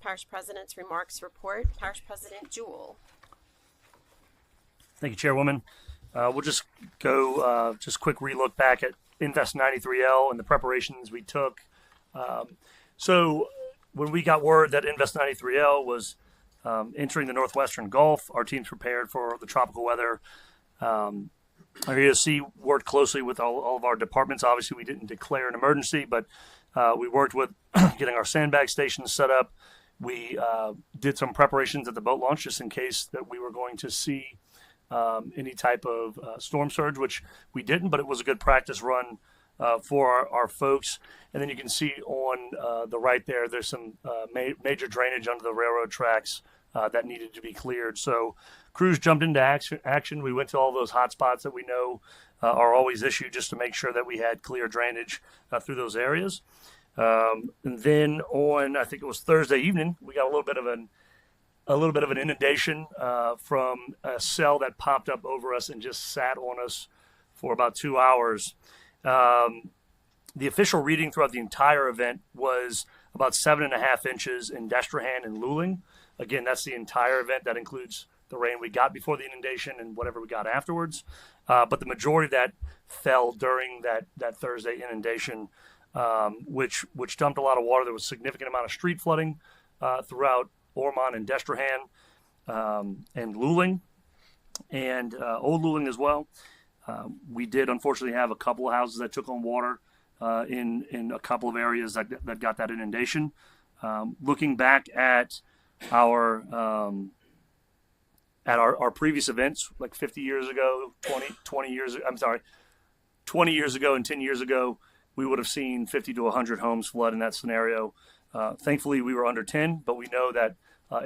Parish President's remarks report. Parish President Jewell. Thank you, Chairwoman. We'll just go just quick relook back at Invest 93L and the preparations we took. So when we got word that Invest 93L was entering the Northwestern Gulf, our teams prepared for the tropical weather. Our EOC worked closely with all of our departments. Obviously, we didn't declare an emergency, but we worked with getting our sandbag stations set up. We did some preparations at the boat launch just in case that we were going to see any type of storm surge, which we didn't, but it was a good practice run for our folks. And then you can see on the right there's some major drainage under the railroad tracks that needed to be cleared. So crews jumped into action. We went to all those hot spots that we know are always issued just to make sure that we had clear drainage through those areas. And then on, I think it was Thursday evening, we got a little bit of an inundation from a cell that popped up over us and just sat on us for about 2 hours. The official reading throughout the entire event was about 7.5 inches in Destrehan and Luling. Again, that's the entire event. That includes the rain we got before the inundation and whatever we got afterwards. But the majority of that fell during that Thursday inundation, which dumped a lot of water. There was a significant amount of street flooding throughout Ormond and Destrehan and Luling and Old Luling as well. We did unfortunately have a couple of houses that took on water in a couple of areas that got that inundation. Looking back at our previous events, like 50 years ago, 20 years ago and 10 years ago, we would have seen 50 to 100 homes flood in that scenario. Thankfully, we were under 10, but we know that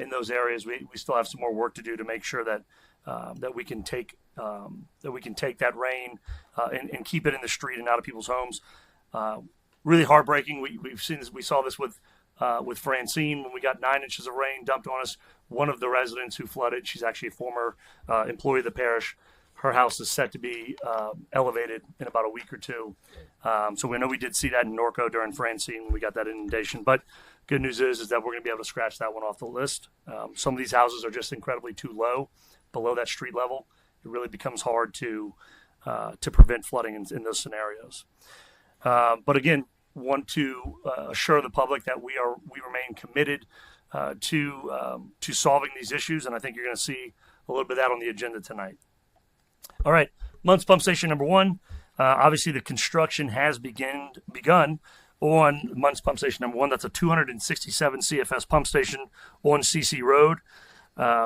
in those areas, we still have some more work to do to make sure that that we can take that rain and keep it in the street and out of people's homes. Really heartbreaking. We saw this with Francine when we got 9 inches of rain dumped on us. One of the residents who flooded, she's actually a former employee of the parish. Her house is set to be elevated in about a week or two. So we know we did see that in Norco during Francine when we got that inundation. But good news is that we're going to be able to scratch that one off the list. Some of these houses are just incredibly too low, below that street level. It really becomes hard to prevent flooding in those scenarios. But again, want to assure the public that we remain committed to solving these issues, and I think you're going to see a little bit of that on the agenda tonight. All right, Montz Pump Station number 1. Obviously, the construction has begun on Montz Pump Station number 1. That's a 267 CFS pump station on CC Road.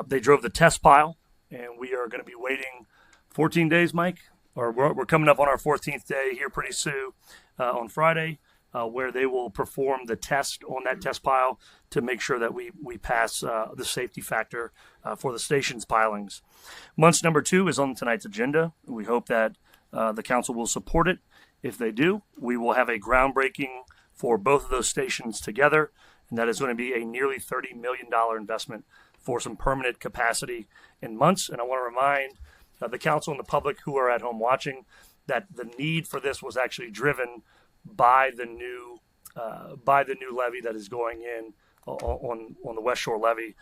They drove the test pile, and we are going to be waiting 14 days, Mike, or we're coming up on our 14th day here pretty soon on Friday, where they will perform the test on that test pile to make sure that we pass the safety factor for the station's pilings. Montz number 2 is on tonight's agenda. We hope that the council will support it. If they do, we will have a groundbreaking for both of those stations together, and that is going to be a nearly $30 million investment for some permanent capacity in Montz. And I want to remind the council and the public who are at home watching that the need for this was actually driven by the new levee that is going in on the West Shore levee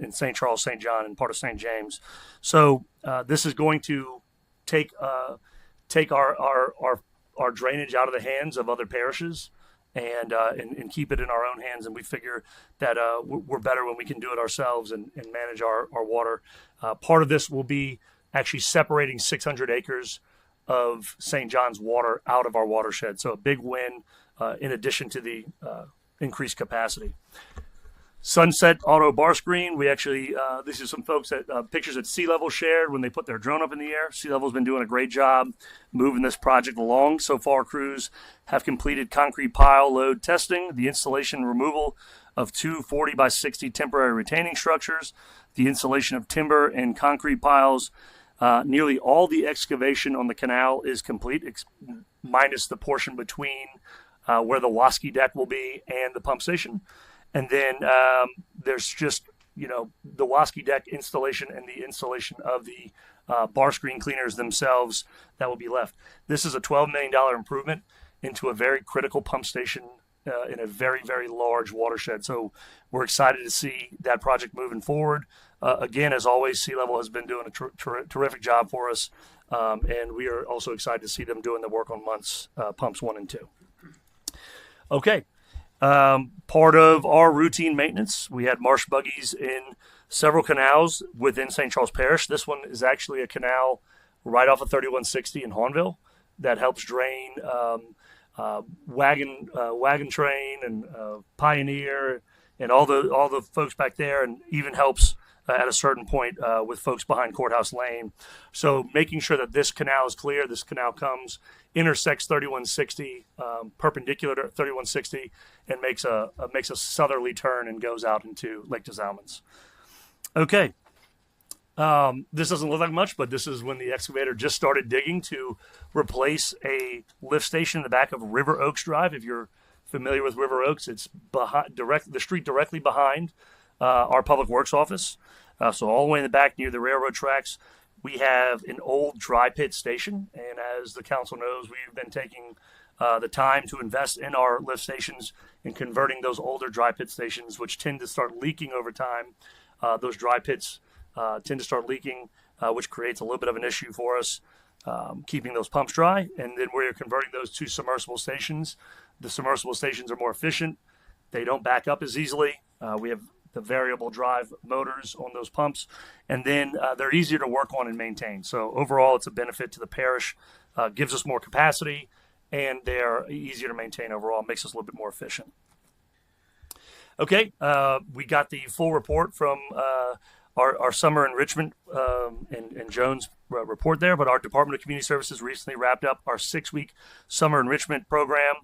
in St. Charles, St. John, and part of St. James. So this is going to take our drainage out of the hands of other parishes and keep it in our own hands. And we figure that we're better when we can do it ourselves and manage our water. Part of this will be actually separating 600 acres of St. John's water out of our watershed. So a big win in addition to the increased capacity. Sunset Auto Bar Screen. We actually, this is some folks that pictures that Sea Level shared when they put their drone up in the air. Sea Level's been doing a great job moving this project along. So far, crews have completed concrete pile load testing, the installation and removal of 2 40 by 60 temporary retaining structures, the installation of timber and concrete piles. Nearly all the excavation on the canal is complete, minus the portion between where the Wasky deck will be and the pump station. And then there's just, the Wasky deck installation and the installation of the bar screen cleaners themselves that will be left. This is a $12 million improvement into a very critical pump station in a very, very large watershed. So we're excited to see that project moving forward. Again, as always, Sea Level has been doing a terrific job for us, and we are also excited to see them doing the work on Montz Pumps 1 and 2. Okay. Part of our routine maintenance, we had marsh buggies in several canals within St. Charles Parish. This one is actually a canal right off of 3160 in Hawnville that helps drain wagon train and Pioneer and all the folks back there, and even helps at a certain point with folks behind Courthouse Lane. So making sure that this canal is clear. This canal intersects 3160, perpendicular to 3160, and makes a southerly turn and goes out into Lake des Allemands. Okay. This doesn't look like much, but this is when the excavator just started digging to replace a lift station in the back of River Oaks Drive. If you're familiar with River Oaks, it's the street directly behind our Public Works office. So all the way in the back near the railroad tracks, we have an old dry pit station. And as the council knows, we've been taking the time to invest in our lift stations and converting those older dry pit stations, which tend to start leaking over time. Those dry pits tend to start leaking, which creates a little bit of an issue for us, keeping those pumps dry. And then we're converting those to submersible stations. The submersible stations are more efficient. They don't back up as easily. We have the variable drive motors on those pumps, and then they're easier to work on and maintain. So overall, it's a benefit to the parish, gives us more capacity, and they're easier to maintain overall, makes us a little bit more efficient. Okay, we got the full report from our summer enrichment and Jones report there, but our Department of Community Services recently wrapped up our 6-week summer enrichment program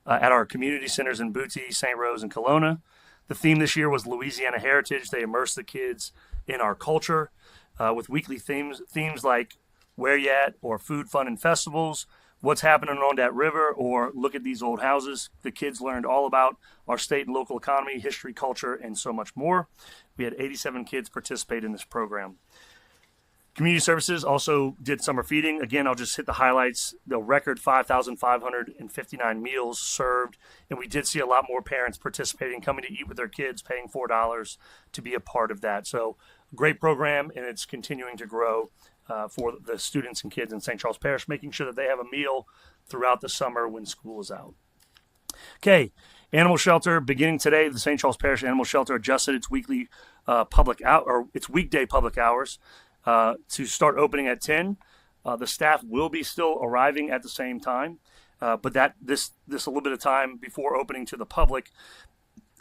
at our community centers in Booty, St. Rose, and Kelowna. The theme this year was Louisiana Heritage. They immersed the kids in our culture with weekly themes like Where You At, or Food, Fun, and Festivals, What's Happening on That River, or Look at These Old Houses. The kids learned all about our state and local economy, history, culture, and so much more. We had 87 kids participate in this program. Community Services also did summer feeding. Again, I'll just hit the highlights. The record 5,559 meals served, and we did see a lot more parents participating, coming to eat with their kids, paying $4 to be a part of that. So great program, and it's continuing to grow for the students and kids in St. Charles Parish, making sure that they have a meal throughout the summer when school is out. Okay, Animal Shelter, beginning today, the St. Charles Parish Animal Shelter adjusted its weekly its weekday public hours to start opening at 10. The staff will be still arriving at the same time, but this a little bit of time before opening to the public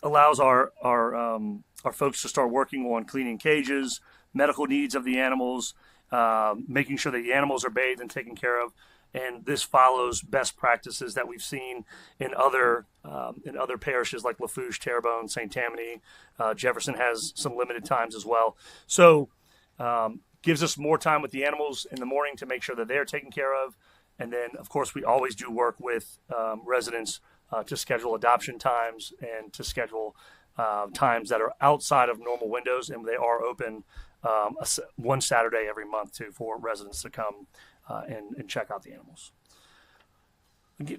allows our folks to start working on cleaning cages, medical needs of the animals, making sure that the animals are bathed and taken care of. And this follows best practices that we've seen in other parishes like Lafourche, Terrebonne, St. Tammany. Jefferson has some limited times as well. So gives us more time with the animals in the morning to make sure that they're taken care of. And then, of course, we always do work with residents to schedule adoption times and to schedule times that are outside of normal windows. And they are open one Saturday every month, too, for residents to come and check out the animals.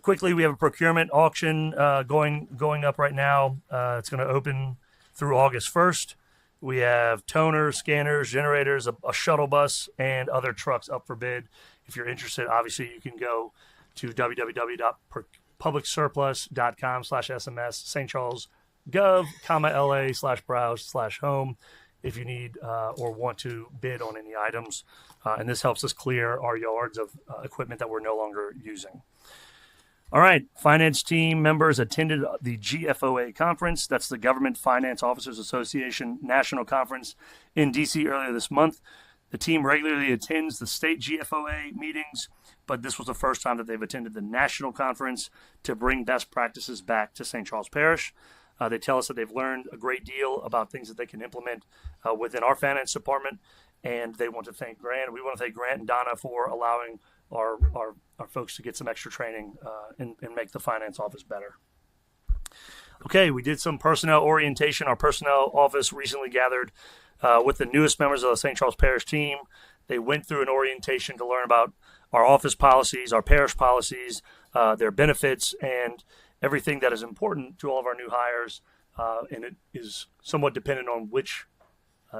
Quickly, we have a procurement auction going up right now. It's going to open through August 1st. We have toners, scanners, generators, a shuttle bus, and other trucks up for bid. If you're interested, obviously you can go to www.publicsurplus.com/SMS, St. Charles Gov, LA/browse/home if you need or want to bid on any items. And this helps us clear our yards of equipment that we're no longer using. All right, finance team members attended the GFOA conference. That's the Government Finance Officers Association National Conference in D.C. earlier this month. The team regularly attends the state GFOA meetings, but this was the first time that they've attended the national conference to bring best practices back to St. Charles Parish. They tell us that they've learned a great deal about things that they can implement within our finance department, and they want to thank Grant. We want to thank Grant and Donna for allowing our folks to get some extra training and make the finance office better. Okay, we did some personnel orientation. Our personnel office recently gathered with the newest members of the St. Charles Parish team. They went through an orientation to learn about our office policies, our parish policies, their benefits, and everything that is important to all of our new hires, and it is somewhat dependent on which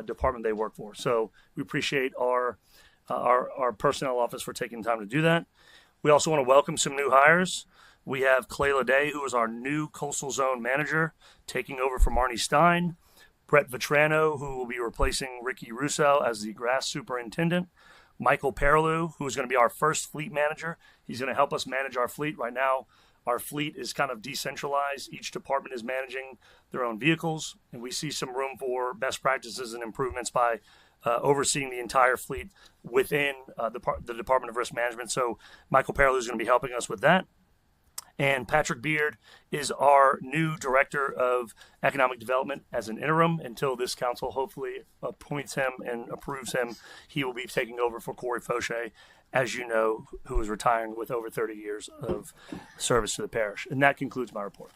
department they work for. So we appreciate our personnel office for taking time to do that. We also want to welcome some new hires. We have Clayla Day, who is our new Coastal Zone Manager, taking over from Arnie Stein. Brett Vetrano, who will be replacing Ricky Russo as the Grass Superintendent. Michael Perlew, who is going to be our first Fleet Manager. He's going to help us manage our fleet. Right now, our fleet is kind of decentralized. Each department is managing their own vehicles, and we see some room for best practices and improvements by overseeing the entire fleet within the Department of Risk Management. So Michael Perlew is going to be helping us with that. And Patrick Beard is our new Director of Economic Development as an interim until this council hopefully appoints him and approves him. He will be taking over for Corey Fauché, as you know, who is retiring with over 30 years of service to the parish. And that concludes my report.